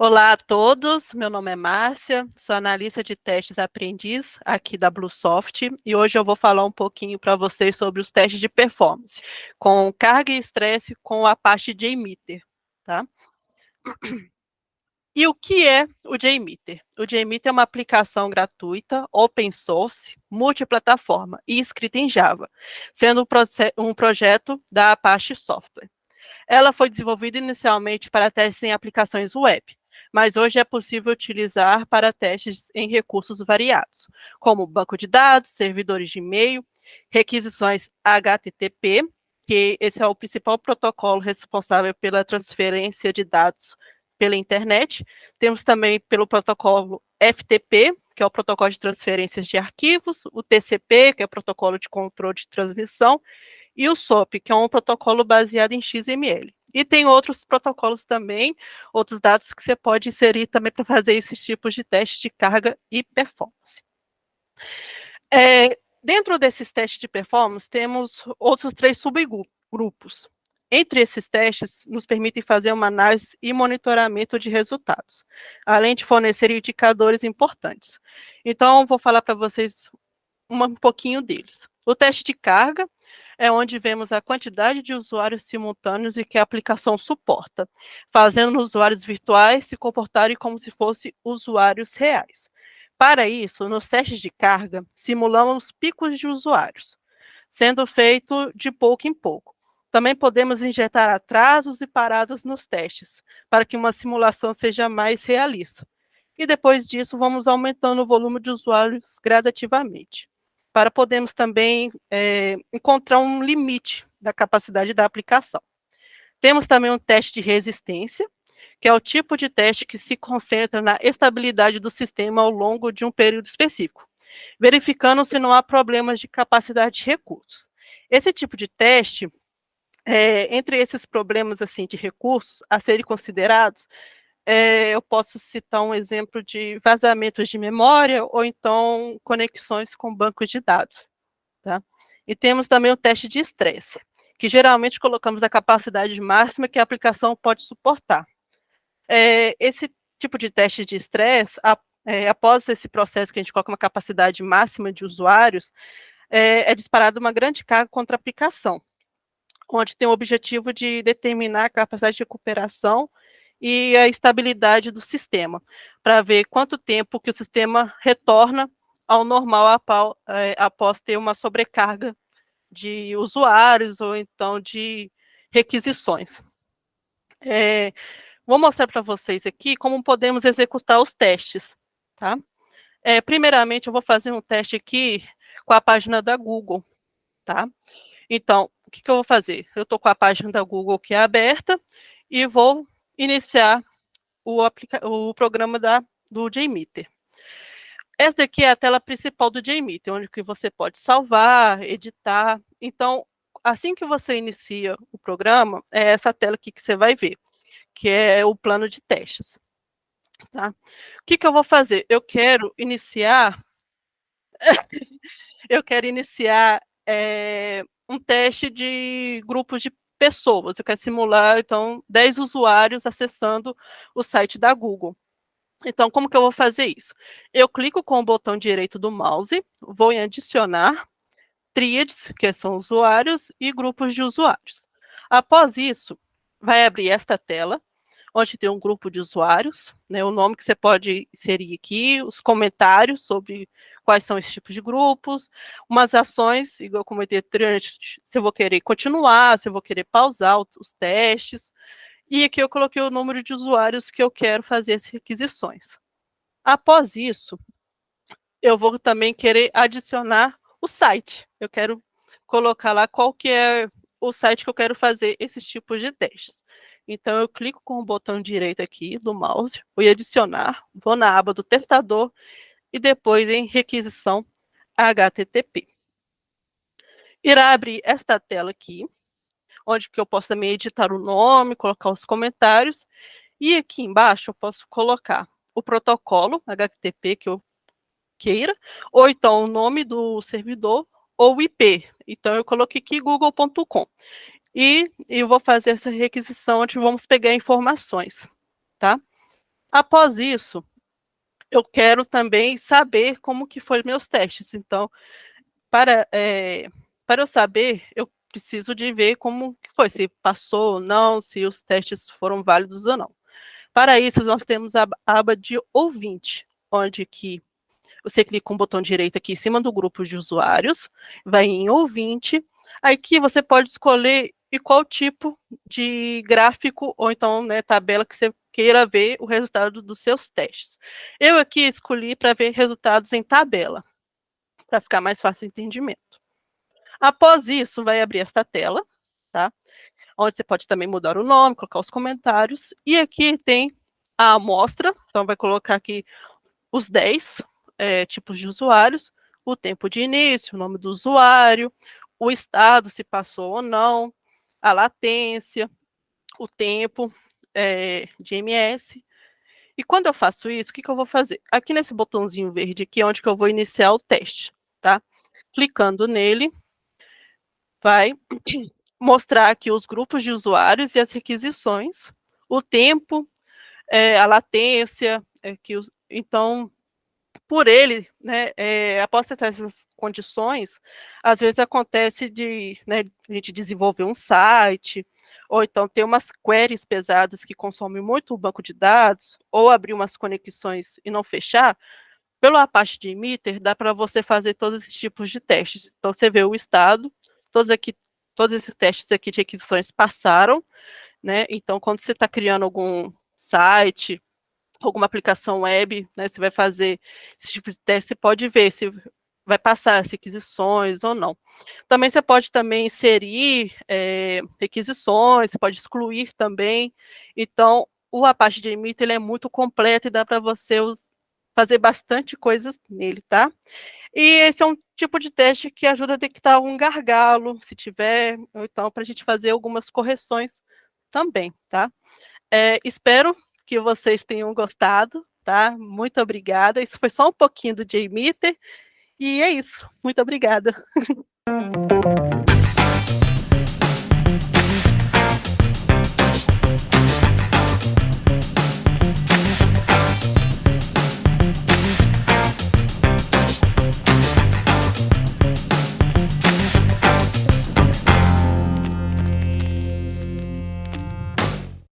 Olá a todos, meu nome é Márcia, sou analista de testes aprendiz aqui da Bluesoft e hoje eu vou falar um pouquinho para vocês sobre os testes de performance, com carga e estresse com a Apache JMeter, tá? E o que é o JMeter? O JMeter é uma aplicação gratuita, open source, multiplataforma e escrita em Java, sendo um projeto da Apache Software. Ela foi desenvolvida inicialmente para testes em aplicações web, mas hoje é possível utilizar para testes em recursos variados, como banco de dados, servidores de e-mail, requisições HTTP, que esse é o principal protocolo responsável pela transferência de dados pela internet. Temos também pelo protocolo FTP, que é o protocolo de transferências de arquivos, o TCP, que é o protocolo de controle de transmissão, e o SOAP, que é um protocolo baseado em XML. E tem outros protocolos também, outros dados que você pode inserir também para fazer esses tipos de testes de carga e performance. Dentro desses testes de performance, temos outros 3 subgrupos. Entre esses testes, nos permitem fazer uma análise e monitoramento de resultados, além de fornecer indicadores importantes. Então, vou falar para vocês um pouquinho deles. O teste de carga é onde vemos a quantidade de usuários simultâneos e que a aplicação suporta, fazendo usuários virtuais se comportarem como se fossem usuários reais. Para isso, nos testes de carga, simulamos picos de usuários, sendo feito de pouco em pouco. Também podemos injetar atrasos e paradas nos testes, para que uma simulação seja mais realista. E depois disso, vamos aumentando o volume de usuários gradativamente, para podermos também encontrar um limite da capacidade da aplicação. Temos também um teste de resistência, que é o tipo de teste que se concentra na estabilidade do sistema ao longo de um período específico, verificando se não há problemas de capacidade de recursos. Esse tipo de teste, entre esses problemas assim de recursos a serem considerados, eu posso citar um exemplo de vazamentos de memória ou então conexões com bancos de dados, tá? E temos também o teste de estresse, que geralmente colocamos a capacidade máxima que a aplicação pode suportar. Esse tipo de teste de estresse, após esse processo que a gente coloca uma capacidade máxima de usuários, é disparada uma grande carga contra a aplicação, onde tem o objetivo de determinar a capacidade de recuperação e a estabilidade do sistema, para ver quanto tempo que o sistema retorna ao normal após ter uma sobrecarga de usuários ou então de requisições. Vou mostrar para vocês aqui como podemos executar os testes, tá? Primeiramente, eu vou fazer um teste aqui com a página da Google, tá? Então, o que eu vou fazer? Eu estou com a página da Google aqui aberta e vou iniciar o programa do JMeter. Essa daqui é a tela principal do JMeter, onde que você pode salvar, editar. Então, assim que você inicia o programa, é essa tela aqui que você vai ver, que é o plano de testes. Tá? O que eu vou fazer? Eu quero iniciar um teste de grupos de pessoas. Eu quero simular, então, 10 usuários acessando o site da Google. Então, como que eu vou fazer isso? Eu clico com o botão direito do mouse, vou em adicionar tríades, que são usuários, e grupos de usuários. Após isso, vai abrir esta tela, onde tem um grupo de usuários, né, o nome que você pode inserir aqui, os comentários sobre quais são esses tipos de grupos, umas ações, igual eu comentei antes, se eu vou querer continuar, se eu vou querer pausar os testes, e aqui eu coloquei o número de usuários que eu quero fazer as requisições. Após isso, eu vou também querer adicionar o site. Eu quero colocar lá qual que é o site que eu quero fazer esses tipos de testes. Então, eu clico com o botão direito aqui do mouse, vou em adicionar, vou na aba do testador e depois em requisição HTTP. Irá abrir esta tela aqui, onde que eu posso também editar o nome, colocar os comentários, e aqui embaixo eu posso colocar o protocolo HTTP que eu queira, ou então o nome do servidor, ou o IP. Então, eu coloquei aqui google.com. E eu vou fazer essa requisição onde vamos pegar informações, tá? Após isso, eu quero também saber como que foram meus testes. Então, para eu saber, eu preciso de ver como que foi, se passou ou não, se os testes foram válidos ou não. Para isso, nós temos a aba de ouvinte, onde que você clica com o botão direito aqui em cima do grupo de usuários, vai em ouvinte, aqui você pode escolher e qual tipo de gráfico ou então, né, tabela que você queira ver o resultado dos seus testes. Eu aqui escolhi para ver resultados em tabela, para ficar mais fácil o entendimento. Após isso, vai abrir esta tela, tá? Onde você pode também mudar o nome, colocar os comentários, e aqui tem a amostra, então vai colocar aqui os 10 tipos de usuários, o tempo de início, o nome do usuário, o estado, se passou ou não, a latência, o tempo de MS. E quando eu faço isso, o que eu vou fazer? Aqui nesse botãozinho verde aqui, onde que eu vou iniciar o teste, tá? Clicando nele, vai mostrar aqui os grupos de usuários e as requisições, o tempo, a latência, então por ele, né, após ter essas condições, às vezes acontece de, né, a gente desenvolver um site, ou então ter umas queries pesadas que consomem muito o banco de dados, ou abrir umas conexões e não fechar, pela parte de emitter, dá para você fazer todos esses tipos de testes. Então, você vê o estado, todos esses testes aqui de requisições passaram, né? Então, quando você está criando algum site, alguma aplicação web, né, você vai fazer esse tipo de teste, você pode ver se vai passar as requisições ou não. Também você pode também inserir requisições, você pode excluir também. Então, o Apache JMeter ele é muito completo e dá para você fazer bastante coisas nele, tá? E esse é um tipo de teste que ajuda a detectar um gargalo, se tiver, ou então para a gente fazer algumas correções também, tá? Espero que vocês tenham gostado, tá? Muito obrigada. Isso foi só um pouquinho do JMeter, e é isso. Muito obrigada.